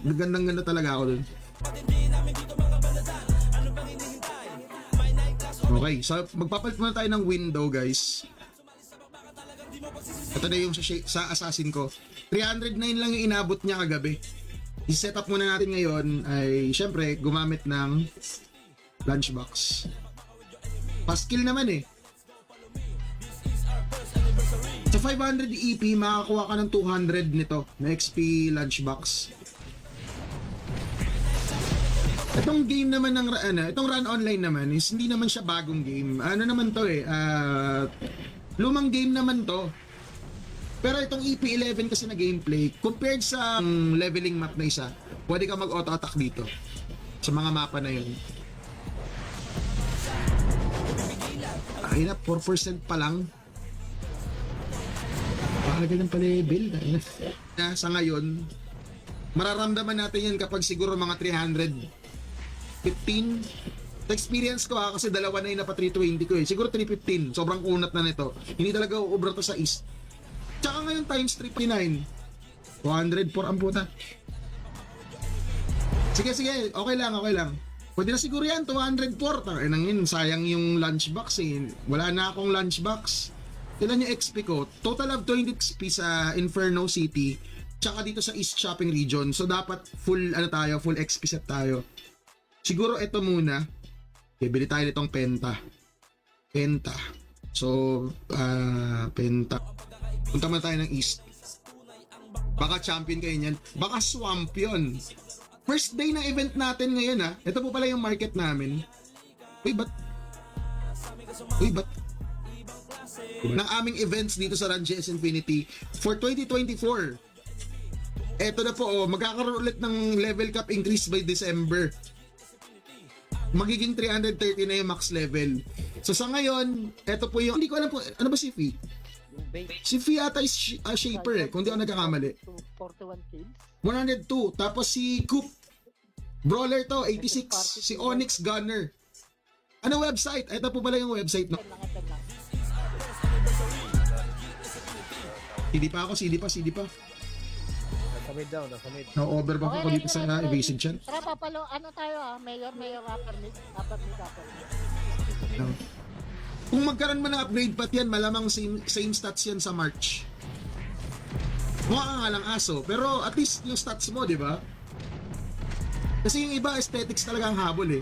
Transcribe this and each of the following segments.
Nagandang-ganda talaga ako dun. Okay, so magpapalit muna tayo ng window, guys. Ito na yung sa assassin ko. 309 lang yung inabot niya kagabi. I-set up muna natin ngayon ay syempre gumamit ng lunchbox. Pa-skill naman eh. Sa 500 EP, makakuha ka ng 200 nito na XP lunchbox. Itong game naman ng itong Run Online naman is hindi naman siya bagong game. Ano naman to eh, lumang game naman to. Pero itong EP11 kasi na gameplay, compared sa leveling map na isa, pwede ka mag-auto-attack dito sa mga mapa na yun. Ay na, 4% pa lang. Pakalaga ng pa-level. Sa ngayon, mararamdaman natin yan kapag siguro mga 315. Sa experience ko kasi dalawa na yun na pa 320 ko eh. Siguro 315. Sobrang kunat na nito. Hindi talaga uubra to sa east. Tsaka ngayon times 359. 204 ang puta. Sige, okay lang. Pwede na siguro yan, 204. Nangin, sayang yung lunchbox eh. Wala na akong lunchbox. Ilan yung XP ko? Total of 20 XP sa Inferno City. Tsaka dito sa East Shopping Region. So dapat full XP set tayo. Siguro ito muna. Bibili tayo nitong Penta. So, Penta. Punta man tayo ng East. Baka champion kayo niyan. Baka swamp yun. First day ng event natin ngayon ha. Ito po pala yung market namin. Uy, ba't? Ng aming events dito sa Ranges Infinity for 2024. Ito na po, magkakaroon ulit ng level cap increase by December. Magiging 330 na yung max level. So sa ngayon, ito po yung, hindi ko alam po, ano ba si Fee? Si Fee ata is shaper eh, kung di ako nagkakamali. 41 kills. 102. Tapos si Coop, brawler to, 86. Si Onyx Gunner. Ano website? Ito po pala yung website no. CD pa. Nasamid daw. Na-over ba ako dito sa evasive chan? Tara, papalo, ano tayo mayor, upper mid. No. Kung magkaroon mo ng upgrade pat yan, malamang same stats yan sa March. Mukha ka nga lang aso, pero at least yung stats mo, di ba? Kasi yung iba, aesthetics talaga ang habol eh.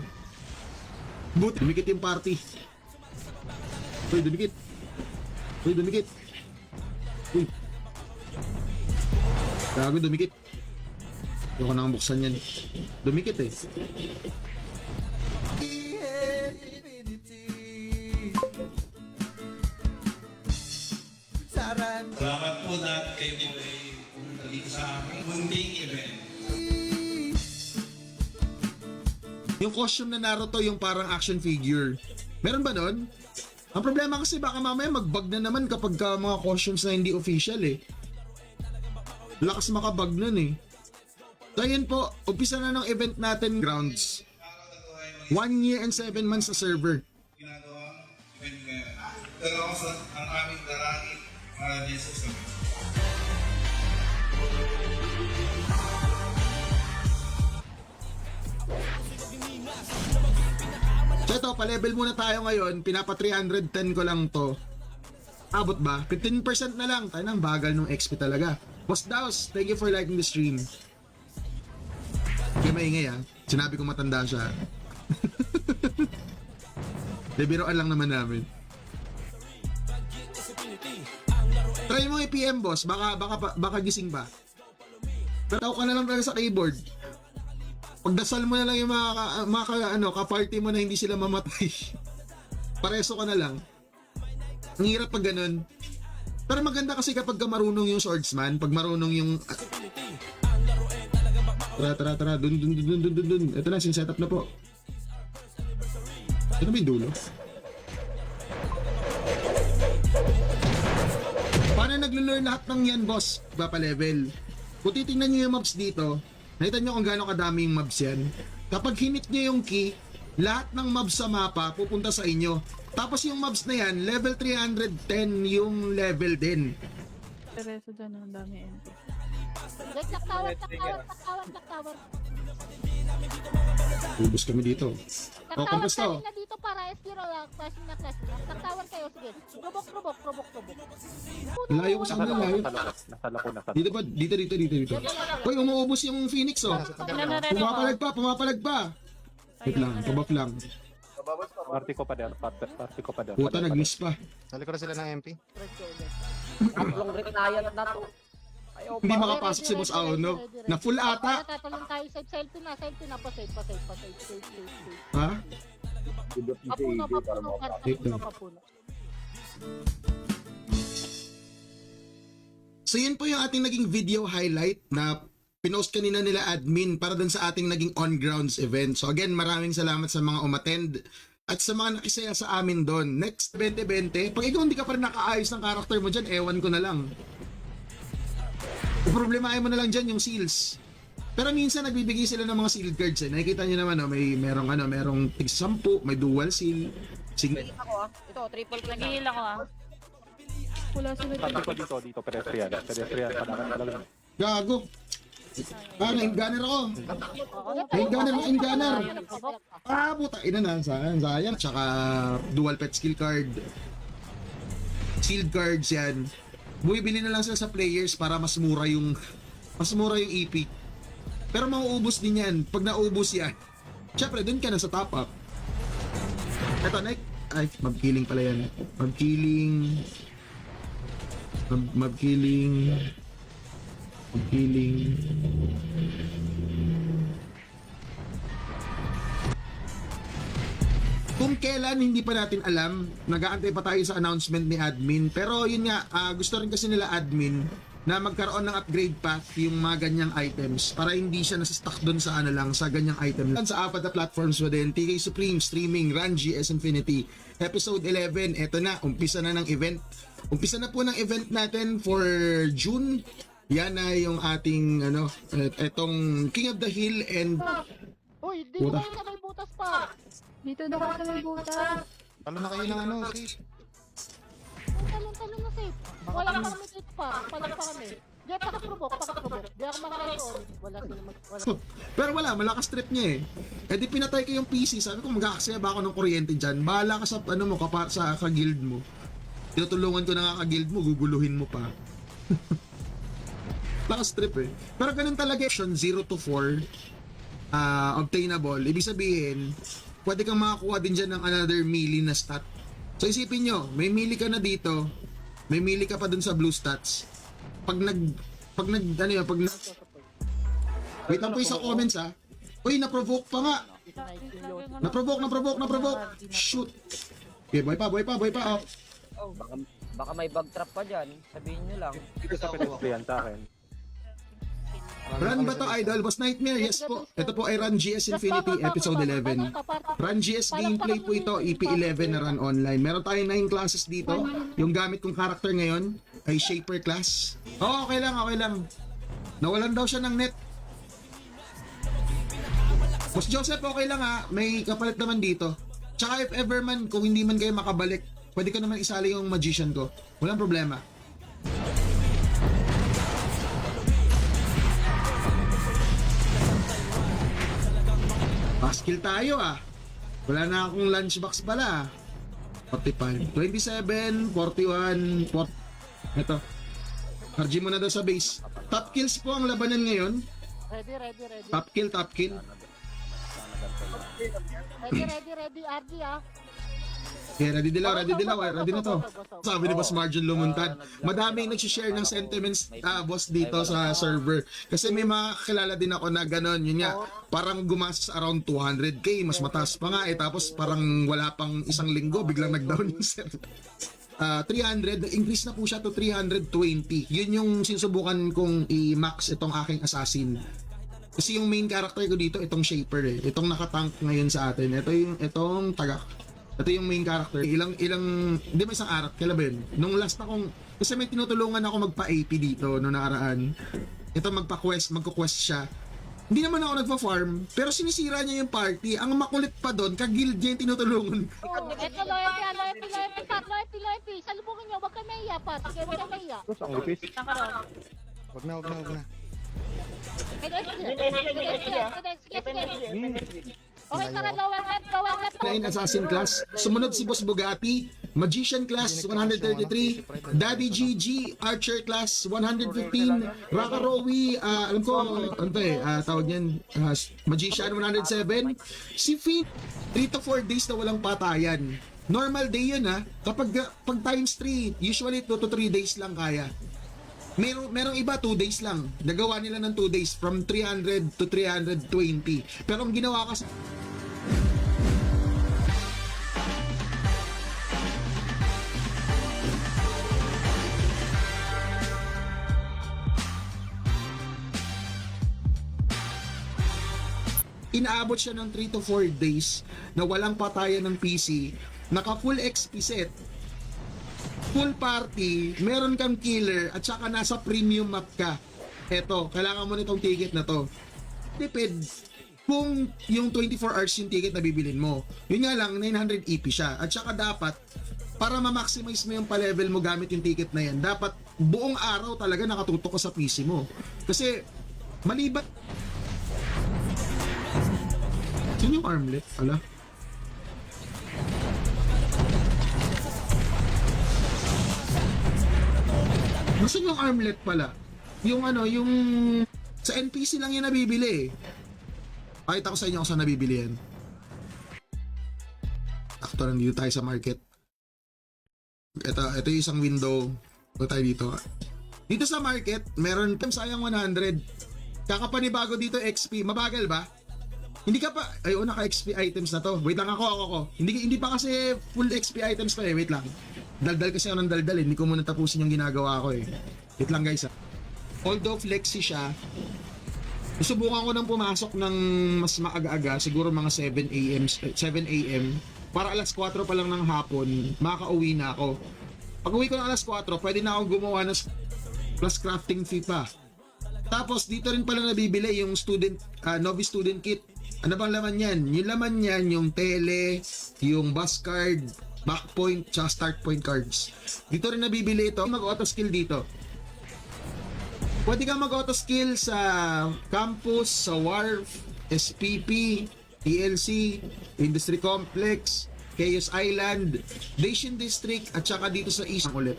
Buti, dumikit yung party. Uy, dumikit. Uy. Gago, dumikit. Hindi ko nang buksan yan. Dumikit eh. Salamat po na kayo po ay pumunta dito sa aming munting event. Yung costume na Naruto, yung parang action figure. Meron ba nun? Ang problema kasi baka mamaya mag-bug na naman kapag mga costumes na hindi official eh. Lakas makabug nun eh. So yun po, umpisa na ng event natin, Grounds. 1 year and 7 months sa server. Ginagawang event ngayon. Dalawa sa ang aming darangin para din sa sabi. So ito, pa-level muna tayo ngayon. Pinapa 310 ko lang to. Abot ba? 15% na lang. Tayo nang bagal ng XP talaga. Boss Daus, thank you for liking the stream. Hindi maingay ha. Sinabi ko matanda siya. Bibiroan lang naman namin. Try mo i-PM boss. Baka gising ba? Tataw ka na lang talaga sa keyboard. Pagdasal mo na lang yung mga ka-party mo na hindi sila mamatay. Pareso ka na lang. Ang hirap pag ganun. Pero maganda kasi kapag marunong yung swordsman, pag marunong yung... Tara. Dun. Ito na, sin-setup na po. Ito ba yung dulo? Paano naglo-learn lahat ng yan, boss? Papa-level. Kung titingnan nyo yung mobs dito, nakita nyo kung gaano kadami yung mobs yan. Kapag hinit nyo yung key, lahat ng mobs sa mapa pupunta sa inyo. Tapos yung mobs na yan, level 310 yung level din. Tereso dyan, ang dami enter. Get clock tower, clock tower, clock tower, clock tower. Ubus kami dito. Clock Oh, tower kamusta? tayo na dito para S0 lang. Flashing na flashing na. Clock tower kayo, sige. Probok. Layo ko sa kanila, layo. Nasala ko. Dito ba? Dito. Uy, umuubos yung Phoenix, oh. Pumapalag pa. Wait lang, pabak lang. Party ko pa din. Puta, nag-miss pa. Sali ko na sila ng MP. Tatlong retired na to. Ayaw Hindi pa. makapasok si Boss Auno. Na full ata. Tatalon tayo, selfie na, pa safe. Ha? Papuno. So yun po yung ating naging video highlight na pinost kanina nila admin para dun sa ating naging on-grounds event. So again, maraming salamat sa mga umattend at sa mga nakisaya sa amin doon. Next 2020, pag ikaw hindi ka pa rin nakaayos ng karakter mo dyan, ewan ko na lang. Problemahin mo na lang dyan yung seals. Pero minsan nagbibigay sila ng mga sealed cards eh. Nakikita nyo naman, merong tig 10, may dual seal. Ako ah. Ito, triple kill na. Nagihil ako ah. Party ko dito. Pedestrian. Padakan. Gago. Na-ingunner ako. Na-ingunner. Puta, ina na, sayang. Tsaka dual pet skill card. Sealed cards yan. Bumibili na lang sila sa players para mas mura yung EP. Pero mauubos din yan. Pag naubos yan, syempre dun ka na sa top up. Eto, mab-killing pala yan. Mab-killing. Kung kailan hindi pa natin alam, nag-aantay pa tayo sa announcement ni admin. Pero yun nga, gusto rin kasi nila admin na magkaroon ng upgrade path yung mga ganyang items para hindi siya nasa-stuck doon sa sa ganyang item. Sa apat na platforms mo din, TK Supreme, Streaming, Run GS Infinity, Episode 11, eto na, umpisa na ng event. Umpisa na po ng event natin for June. Yan na yung ating, etong King of the Hill and... Uy, dito Puta. kayo sa may butas pa. Dito daw ka sa may butas. Talo na kayo ng safe. Talon na safe. Wala pa kami dito pa. Palag pa kami. Di ako pakaprovok. Di ako makakaroon. Wala sila wala. Pero wala, malakas trip niya eh. Eh di pinatay ko yung PC, sabi ko mag-aaksaya ba ako ng kuryente dyan? Bahala ka sa sa ka-guild mo. Tinutulungan ko na nga ka-guild mo, guguluhin mo pa. Lakas trip eh. Pero ganun talaga, 0 to 4 obtainable. Ibig sabihin, pwede kang makakuha din dyan ng another melee na stat. So isipin nyo, may melee ka na dito, may melee ka pa dun sa blue stats. Wait lang po yung sa comments ha. Uy, na-provoke pa nga. Na-provoke. Shoot. Okay, boy pa. Oh, baka may bug trap pa dyan. Sabihin nyo lang. Dito sa pedestrian sa akin. Run ba to, Idol? Was Nightmare? Yes po. Ito po ay Run GS Infinity Episode 11. Run GS gameplay po ito, EP11 na run online. Meron tayong 9 classes dito. Yung gamit kong character ngayon ay Shaper class. Oh, okay lang. Nawalan daw siya ng net. Boss Joseph, okay lang ha. May kapalit naman dito. Tsaka if ever man, kung hindi man kayo makabalik, pwede ko naman isali yung magician ko. Walang problema. Skill tayo Wala na akong lunchbox pala 45, 27, 41, 40. Ito. RG mo na daw sa base. Top kills po ang labanan ngayon. Ready. Top kill. Ready, RG Okay, ready dilaw na to. Sabi ni Boss Marjon Lumuntad, madaming nagsishare ng sentiments boss dito sa server. Kasi may mga kilala din ako na gano'n, yun nga, parang gumastos around 200k, mas mataas pa nga tapos parang wala pang isang linggo, biglang nag-down yung server. 300, increase na po siya to 320. Yun yung sinusubukan kong i-max itong aking assassin. Kasi yung main character ko dito, itong Shaper itong nakatank ngayon sa atin. Ito yung main character. Hindi ba isang araw? Kailan ba yun? Nung last na kasi may tinutulungan ako magpa-AP dito noong nakaraan. Ito magko-quest siya. Hindi naman ako nagpa-farm, pero sinisira niya yung party. Ang makulit pa doon, ka-guild niya yung tinutulungan. Ito, loyalty. Salubungin nyo, wag kayo mahiya, par. Sige, wag kayo mahiya. Tapos ang lupis. Nakaroon. Wag na. Okay, tara, lower left. 9 Assassin class. Sumunod si Boss Bugatti, Magician class 133, Daddy GG, Archer class 115, Raka Rowie, alam ko, ano to tawag yan, Magician 107, si Finn, 3 to 4 days na walang patayan. Normal day yun kapag pag times 3, usually 2 to 3 days lang kaya. Merong iba 2 days lang. Nagawa nila ng 2 days from 300 to 320. Pero ang ginawa kasi inaabot siya ng 3 to 4 days na walang patayan ng PC, naka full XP set, full party, meron kang killer, at saka nasa premium map ka. Eto, kailangan mo nitong ticket na to. Depende kung yung 24 hours yung ticket na bibilin mo. Yun nga lang, 900 EP siya. At saka dapat, para ma-maximize mo yung pa-level mo gamit yung ticket na yan, dapat buong araw talaga nakatutok ka sa PC mo. Kasi, malibat. Sino yung armlet? Ala? Nasaan yung armlet pala? Yung yung sa NPC lang yan nabibili Pakita ko sa inyo kung saan nabibili yan. Actually, nandito tayo sa market. Ito yung isang window. Ito tayo dito. Dito sa market, meron sayang 100. Kakapanibago dito XP. Mabagal ba? Hindi ka pa, naka-XP items na to. Wait lang ako. Hindi pa kasi full XP items to wait lang. Daldal kasi ako ng daldal hindi ko muna tapusin yung ginagawa ko Wait lang guys Although flexi siya, susubukan ko nang pumasok ng mas maaga-aga, siguro mga 7 AM, para alas 4 pa lang ng hapon, makauwi na ako. Pag uwi ko ng alas 4, pwede na akong gumawa ng plus crafting fee pa. Tapos dito rin pala nabibili yung novice student kit. Ano bang laman yan? Yung laman yan, yung tele, yung bus card, back point, tsaka start point cards. Dito rin nabibili ito. Mag-auto skill dito. Pwede kang mag-auto skill sa campus, sa wharf, SPP, TLC, Industry Complex, Chaos Island, Dacian District, at saka dito sa East ulit.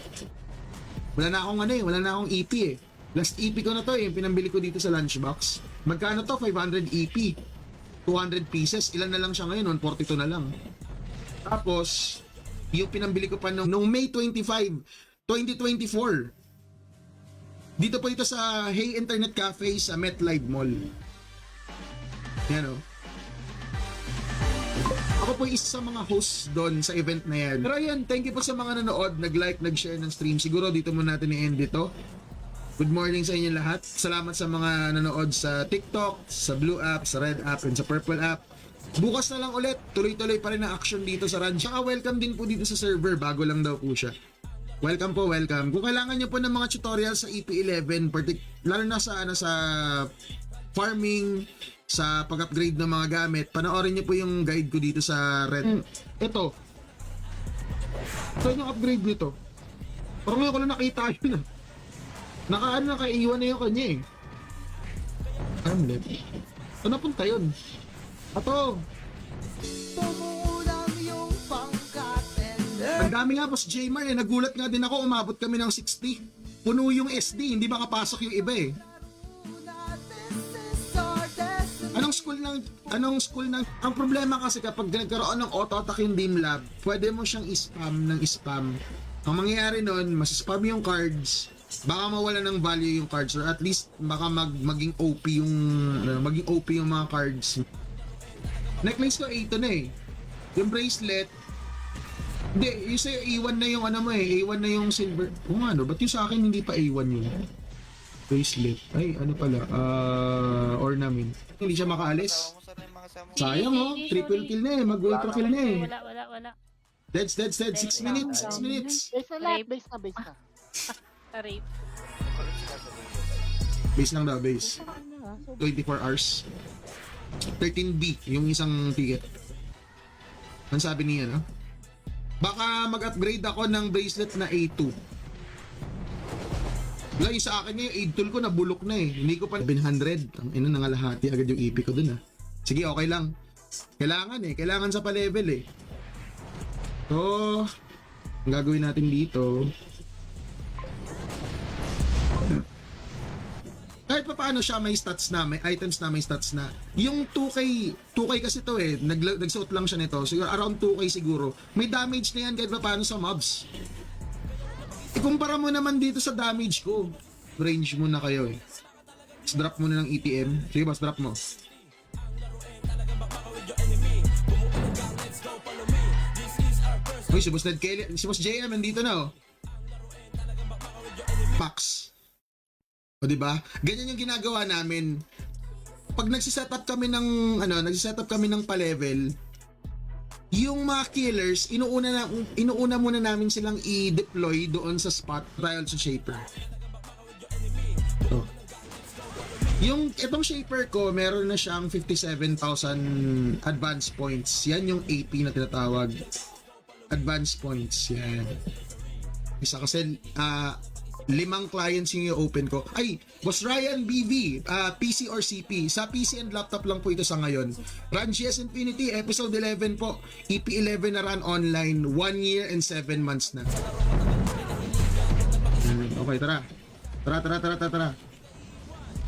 Wala na akong EP Last EP ko na to yung pinambili ko dito sa lunchbox. Magkano to? 500 EP. 200 pieces. Ilan na lang siya ngayon? 142 na lang. Tapos, yung pinambili ko pa noong May 25, 2024. Dito po ito sa Hey Internet Cafe sa MetLife Mall. Yan Ako po isa sa mga hosts doon sa event na yan. Pero yan, thank you po sa mga nanood, nag-like, nag-share ng stream. Siguro dito muna natin i-end dito. Good morning sa inyo lahat. Salamat sa mga nanood sa TikTok, sa Blue app, sa Red app, and sa Purple app. Bukas na lang ulit, tuloy-tuloy pa rin ang action dito sa run. Tsaka welcome din po dito sa server, bago lang daw po siya. Welcome po, welcome. Kung kailangan nyo po ng mga tutorial sa EP11, lalo na sa farming, sa pag-upgrade ng mga gamit, panoorin nyo po yung guide ko dito sa Red. Ito yung upgrade nito. Parang ngayon ko lang nakita yun nakaiwan na yung kanya Armlet. Saan napunta yun? Ato. Ang dami nga Boss Jmar nagulat nga din ako, umabot kami ng 60. Puno yung SD, hindi makapasok yung iba Anong school ng ang problema kasi kapag nagkaroon ng auto-attack yung DimLab, pwede mo siyang i-spam ng spam. Ang mangyayari nun, mas-spam yung cards, baka mawala ng value yung cards, or at least baka maging OP yung mga cards. Necklace ko 8 na yung bracelet hindi, yung sa'yo A1 na yung A1 na yung silver. Ba't yung sa akin hindi pa A1 yun? Bracelet. Ay, ornament. Hindi siya makaalis. Sayang triple kill na mag-ultra kill na Wala. Dead. 6 minutes. Base na. Rape. Base lang daw, base. 24 hours. 13B, yung isang ticket. Ano sabi niya, Baka mag-upgrade ako ng bracelet na A2. Wala, yung sa akin yung aid tool ko nabulok na eh. Hindi ko pa 700. Ang ina, nangalahati agad yung EP ko dun ah. Sige, okay lang. Kailangan eh. Kailangan sa pa-level eh. So, ang gagawin natin dito, kahit pa paano siya may stats na, may items na, may stats na. Yung 2K kasi to eh, nagsuot lang siya nito. Siguro around 2K siguro. May damage na yan kahit pa paano sa mobs. Ikumpara mo naman dito sa damage ko. Range muna kayo eh. Let's drop muna ng ETM. Sige boss, drop mo. Uy, si Boss Ned Kelly, si Boss JM nandito na oh. Pax. O diba? Ganyan yung ginagawa namin. Pag nagsiset-up kami ng pa-level, yung mga killers, inuuna muna namin silang i-deploy doon sa spot trial sa Shaper. So, itong Shaper ko, meron na siyang 57,000 advance points. Yan yung AP na tinatawag. Advance points. Yan. Isa kasi, 5 clients yung i-open ko. Ay, Boss Ryan BV, PC or CP. Sa PC and laptop lang po ito sa ngayon. Run GS Infinity, episode 11 po. EP11 na run online. 1 year and 7 months na. Okay, tara. Tara.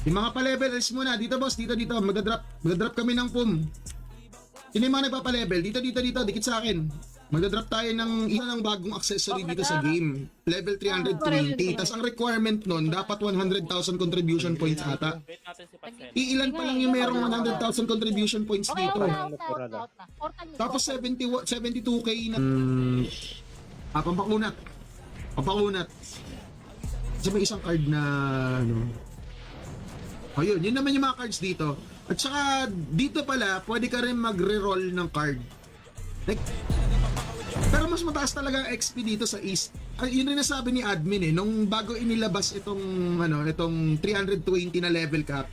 Yung mga pa-level, alis muna. Dito boss, dito. Magdadrop kami ng PUM. Sino yung mga nagpapa-level? Dito. Dikit sa akin. Magdadrop tayo ng isa ng bagong accessory dito sa game. Level 320. Tapos ang requirement nun, dapat 100,000 contribution points ata. Iilan pa lang yung merong 100,000 contribution points Okay, dito. out na. Portal nyo. Tapos 72k na... Pampakunat. Kasi may isang card na... Ayun, yun naman yung mga cards dito. At saka, dito pala, pwede ka rin mag-reroll ng card. Like, pero mas mataas talaga ang XP dito sa East. Yun rin nasabi ni admin eh, nung bago inilabas itong 320 na level cap.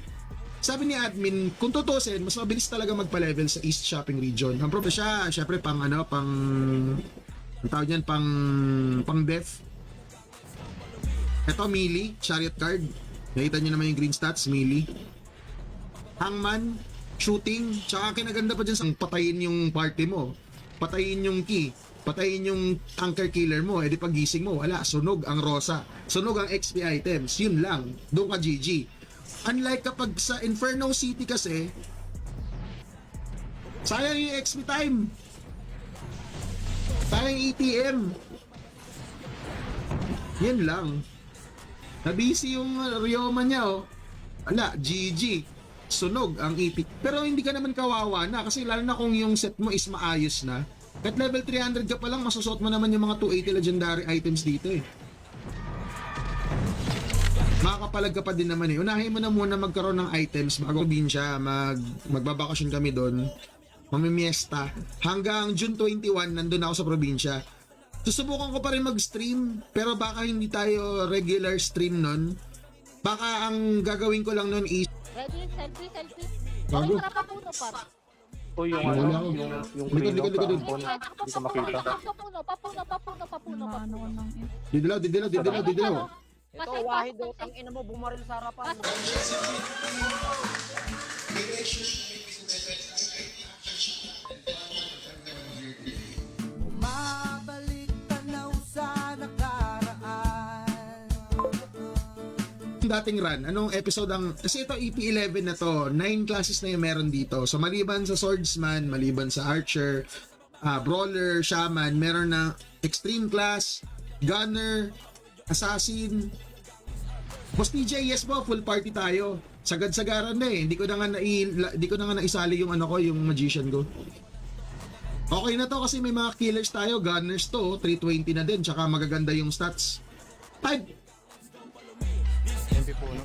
Sabi ni admin, kung tutusin, mas mabilis talaga magpa-level sa East Shopping Region. Ang proper siya, syempre pang def. Ito, melee, chariot card. Nakita nyo naman yung green stats, melee. Hangman, shooting, tsaka kinaganda pa dyan sa patayin yung party mo. Patayin yung key. Patayin yung tanker killer mo, edi pagising mo, wala, sunog ang rosa, sunog ang XP items, yun lang, doon ka GG. Unlike kapag sa Inferno City kasi, sayang yung XP time, sayang ATM, yun lang. Nabisi yung Ryoma niya oh, wala, GG, sunog ang EP. Pero hindi ka naman kawawa na, kasi lalo na kung yung set mo is maayos na. At level 300 ka pa lang, masusot mo naman yung mga 280 legendary items dito eh. Makakapalag ka pa din naman eh. Unahin mo na muna magkaroon ng items bago probinsya, magbabakasyon kami doon, mamimiesta. Hanggang June 21, nandun ako sa probinsya. Susubukan ko pa rin mag-stream, pero baka hindi tayo regular stream nun. Baka ang gagawin ko lang nun is... Ready? Selfie. Bago. Okay, tara pa puno pa. O yung Wala ako. yung Likod. Pron, hindi ko makita. Papuno. Ano ko nang Didilaw. Ito, wahid o, tang ina mo, bumaril sa harapan. Dating run, anong episode ang... Kasi ito EP11 na to, 9 classes na yung meron dito. So maliban sa Swordsman, maliban sa Archer, Brawler, Shaman, meron na Extreme Class, Gunner, Assassin. Boss TJ, yes po, full party tayo. Sagad-sagaran na eh. Hindi ko na nga naisali yung yung Magician ko. Okay na to kasi may mga killers tayo, Gunners to, 320 na din, tsaka magaganda yung stats. 5 MP po, no?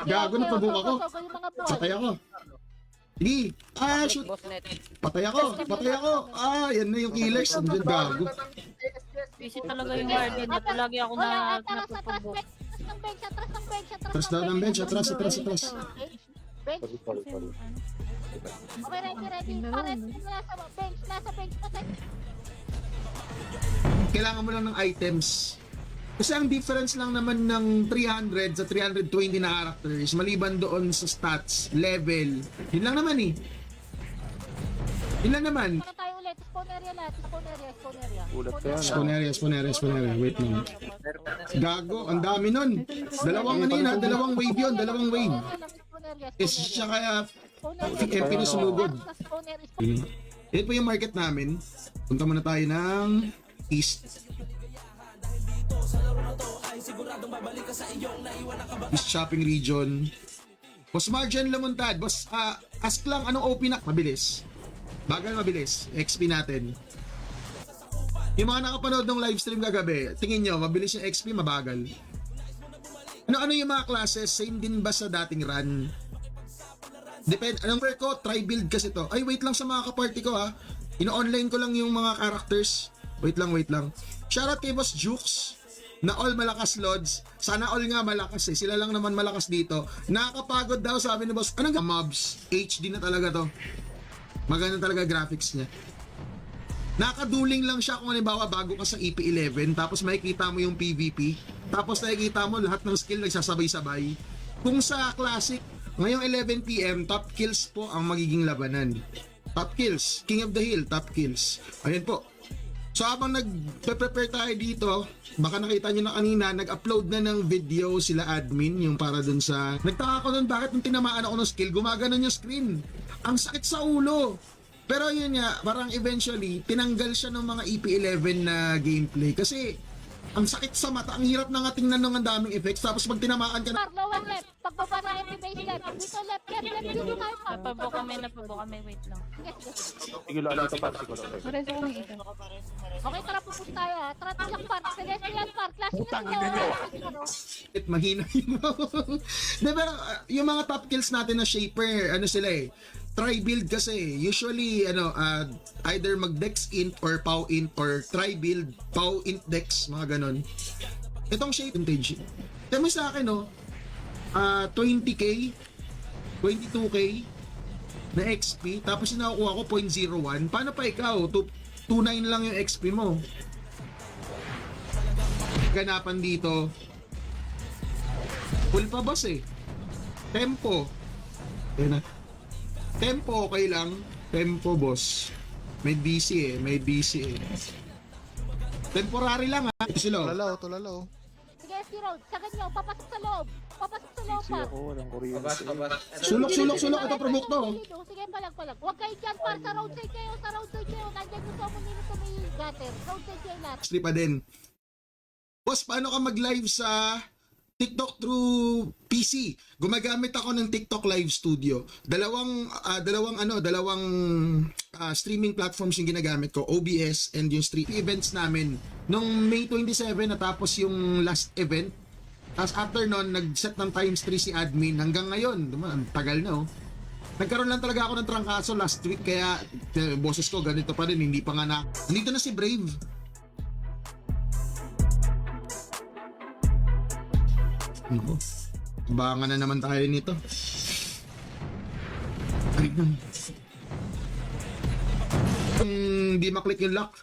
Gago na pabuk ako. Patay ako. Sige. Shoot. Patay ako. Yan na yung killers. Andyan, gago. Busy talaga yung guardian. At lagi ako na napapabok. Atras daw ng bench. Atras. Bench. Sorry. Okay, ready. Nasa bench. Patay. kailangan mo lang ng items. Kasi ang difference lang naman ng 300 sa 320 na characters, maliban doon sa stats, level, yun lang naman eh. Yun lang naman. Ano tayo ulit? Spawn area lahat. Spawn area. Ulat ka yan. Spawn area. Wait lang. Gago, ang dami nun. Dalawang ano yun ha, dalawang wave yun, dalawang wave. Is siya kaya MP na sumugod. Yan po yung market namin. Punta muna tayo ng East. East Shopping Region. Boss Marjan Lamontad, boss, ask lang anong OP na? Mabilis. Bagal mabilis. XP natin. Yung mga nakapanood ng live stream kagabi, tingin nyo, mabilis yung XP, mabagal. Ano yung mga classes? Same din ba sa dating run? Depende. Anong work ko? Try build kasi to. Ay, wait lang sa mga kaparty ko ha. Ino-online ko lang yung mga characters. Wait lang. Shoutout kay Boss Jukes na all malakas lods. Sana all nga malakas eh. Sila lang naman malakas dito. Nakakapagod daw sabi ni Boss. Anong mobs? HD na talaga to. Maganda talaga graphics niya. Nakaduling lang siya kung halimbawa bago ka sa EP11 tapos makikita mo yung PvP tapos nakikita mo lahat ng skill nagsasabay-sabay. Kung sa classic, ngayong 11 PM, top kills po ang magiging labanan. Top kills, King of the Hill, top kills. Ayan po. So habang nag-prepare tayo dito, baka nakita nyo na kanina, nag-upload na ng video sila admin, yung para dun sa... Nagtaka ko dun bakit nung tinamaan ako ng skill, gumaganon yung screen. Ang sakit sa ulo. Pero yun nga, parang eventually, tinanggal siya ng mga EP11 na gameplay. Kasi, ang sakit sa mata, ang hirap na nga tingnan ng ang daming effects. Tapos pag tinamaan ka na... Lower left. Pagbaba na MP base left. Dito left. Dito tayo. Napabo kami, wait lang. Sige, lalo ito para ko. Pares ako may isa. Okay, tara pupunta tayo ha. Tara tayo park. Celestial Park. Classic na Mahina yung De, pero yung mga top kills natin na shaper, ano sila eh, try build kasi usually either mag dex int or pow int or try build pow int dex, mga ganon. Itong shape vintage. Kaya mo sa akin 20k 22k na XP tapos nakukuha ko 0.01. Paano pa ikaw? 29 lang yung XP mo. Ganapan dito full pa boss eh. Tempo. Ayun na. Tempo okay lang. Tempo boss. May BC eh. Temporary lang ha. Ito sila. Tulalaw. Sige, Road. Sagad nyo. Papasok sa loob. Park. Ako, walang kuryente. Sulok. Ito provoke to. Sige, palag. Huwag kayo dyan, par. Sa roadside kayo. Nandiyan yung someone nila sa may gutter. Roadside kayo lahat. Street pa din. Boss, paano ka mag-live sa TikTok through PC? Gumagamit ako ng TikTok Live Studio. Dalawang streaming platforms yung ginagamit ko, OBS and yung stream events namin. Nung May 27 natapos yung last event. Tapos after nun, nag-set ng times 3 si admin. Hanggang ngayon, ang tagal na Nagkaroon lang talaga ako ng trangkaso last week kaya boses ko ganito pa rin, hindi pa nga na. Nandito na si Brave. Bangan na naman tayo nito. Hindi maklik yung lock.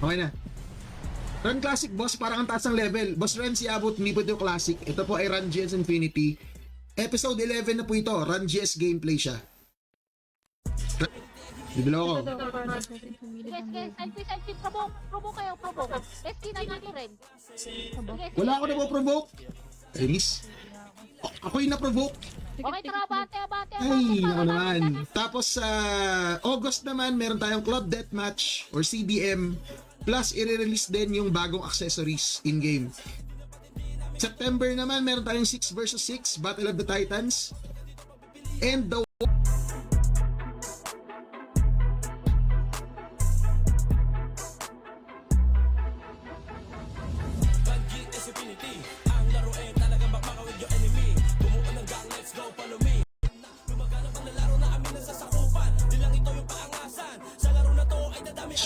Okay na. Run Classic boss, parang ang taas ng level. Boss Ren, si Abot, hindi po ito Classic. Ito po ay Run GS Infinity. Episode 11 na po ito. Run GS gameplay siya. Bibilo ako. Sige, selfie. Provoke kayo. Rescue na dito rin. Wala ako na po provoke. Inis. Ako yung na-provoke. Okay, tara, abante. Ay, ako naman. Tapos sa August naman, meron tayong Club Deathmatch or CDM. Plus, i-release din yung bagong accessories in-game. September naman, meron tayong 6 vs 6 Battle of the Titans. And the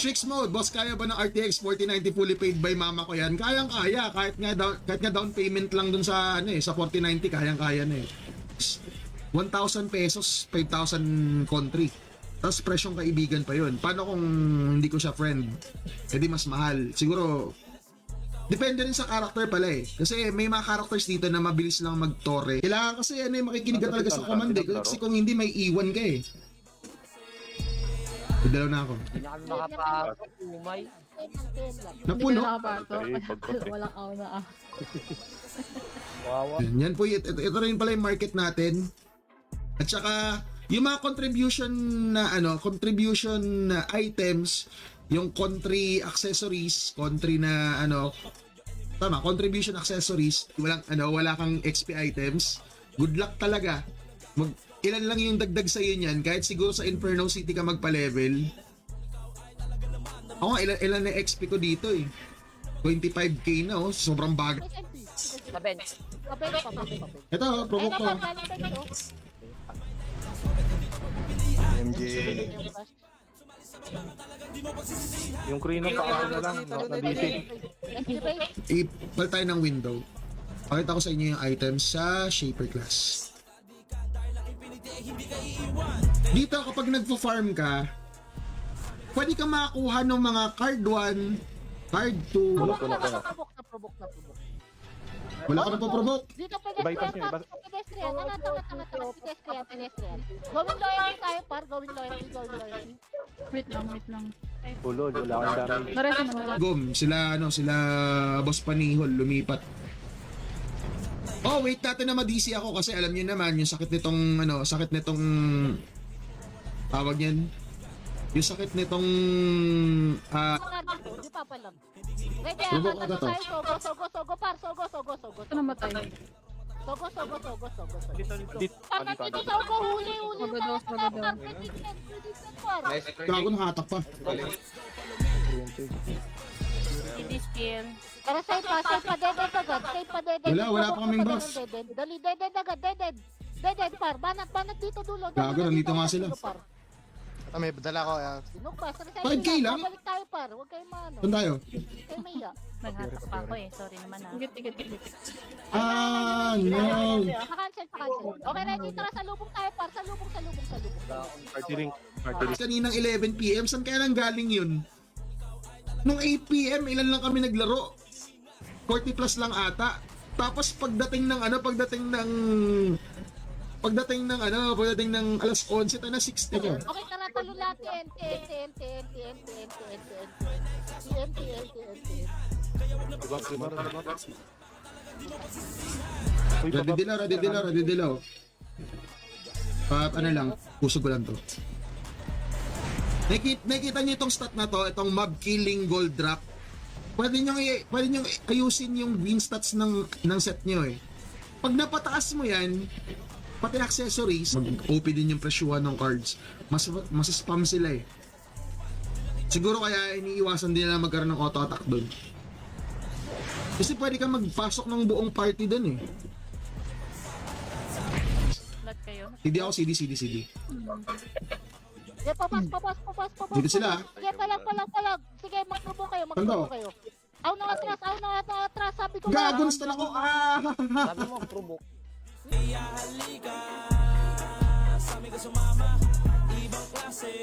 Strix mode, boss, kaya ba ng RTX 4090 fully paid by mama ko yan? Kayang-kaya, kahit nga down payment lang dun sa sa 4090, kayang-kaya na 1,000 pesos, 5,000 country. Tapos presyong kaibigan pa yun. Paano kung hindi ko siya friend? Eh di mas mahal. Siguro, depende rin sa character pala eh. Kasi may mga characters dito na mabilis lang mag-tore. Kailangan kasi makikinig ka talaga sa command eh. Kasi kung hindi, may iwan ka eh. Idalaw na ako. Hindi na kami makapasok, umay. Napuno. Walang ako na ah. Wawa. Yan po, ito rin pala yung market natin. At saka, yung mga contribution na items, yung country accessories, country na contribution accessories, wala kang XP items. Good luck talaga. Ilan lang yung dagdag sa niyan, kahit siguro sa Inferno City ka magpa-level. Ako nga, ilan na XP ko dito eh. 25k na sobrang bagay. Sa bench. Ito, provoke ko. MJ. Yung Krino pa ako na lang, na busy. Ipal tayo ng window. Pakita ko sa inyo yung items sa Shaper class. Dito kapag nagpo-farm ka, pwede ka makakuha ng mga card 1, card 2. Provoke na. Wala ka na po-provoke. Dito Bypass niyo, pedestrian. Pedestrian. Gawin loyalty tayo, par. Gawin loyalty. Wait lang. Ulol, wala akong damage. Nareto na wala. Gum, sila Boss Panihol lumipat. Oh, wait natin na ma-DC ako kasi alam niyo naman yung sakit nitong tawag niyan. Yung sakit nitong Di pa palam. Ready, Provoke agad to. Sogo, par. Sogo. Ito namatay. Sogo. Dito, Par, nandito sogo, huli. Sogo daw. gago nakatak pa. Hindi skill. Para save pa, dead agad. Wala pa kaming buff. Dali, dead agad. Dead, par. Banat dito dulo. Gago, nandito nga sila. May dala ko. Sinugpas, 5K lang? Babalik tayo, par. Huwag kayo maano. Saan tayo? Kayo maya. Naghatak pa ako eh. Sorry naman ah. Tigit. No. Pa-cancel. Okay, ready. Tara, salubong tayo, par. Salubong. party link. Kaninang 11 PM, saan kaya nang galing yun? Nung 8 PM, ilan lang kami naglaro? 40 plus lang ata. Tapos pagdating ng alas 11 tayo na 60 ko. Okay, tara, talo natin. TNT. Ready dilaw. Puso ko lang to. Nakikita niyo itong stat na to, itong mob killing gold drop. Pwede nyo ayusin yung win stats ng set nyo eh. Pag napataas mo yan, pati accessories, mag-OP din yung presyuhan ng cards. Mas spam sila eh. Siguro kaya iniiwasan din nila magkaroon ng auto attack doon. Kasi pwede kang magpasok ng buong party doon eh. Lahat kayo. Hindi ako CD. Yeah, papas. Dito sila. Sige, palag. Sige, magpro kayo. Aw na atras. Sabi ko Gagons na ako! Sabi mo, provoke.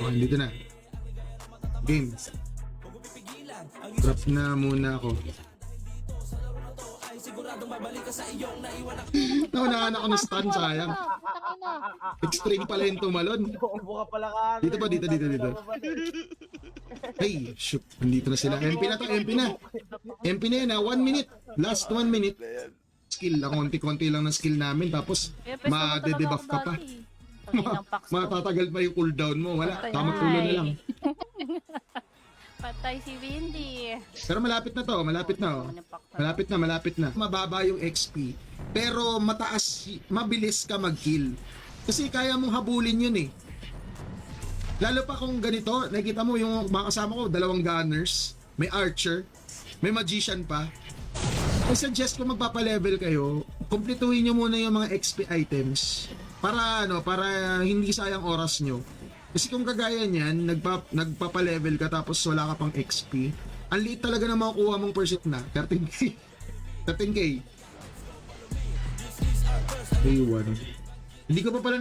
Okay, dito na. Game. Drop na muna ako. Naunahan ako ng stun, sayang. Extreme pala yung tumalon. Dito pa, dito. Hey, shoot. Nandito na sila. MP na yun 1 minute. Last 1 minute. Skill lang, konti-konti lang ng skill namin. Tapos, ma-debuff ka pa. Matatagal pa yung cooldown mo. Wala, tamang ulo na lang. Patay si Windy. Pero malapit na to, malapit na. Mababa yung XP, pero mabilis ka mag-kill. Kasi kaya mong habulin yun eh. Lalo pa kung ganito, nakikita mo yung mga kasama ko, 2 gunners, may archer, may magician pa. I suggest kung magpapa-level kayo, kumpletuhin nyo muna yung mga XP items para hindi sayang oras nyo. Kasi kung kagaya niyan, nagpapa-level ka tapos wala ka pang XP, ang liit talaga na makukuha mong percent na, 13k. 13k. Ayun. Hindi ko pa pala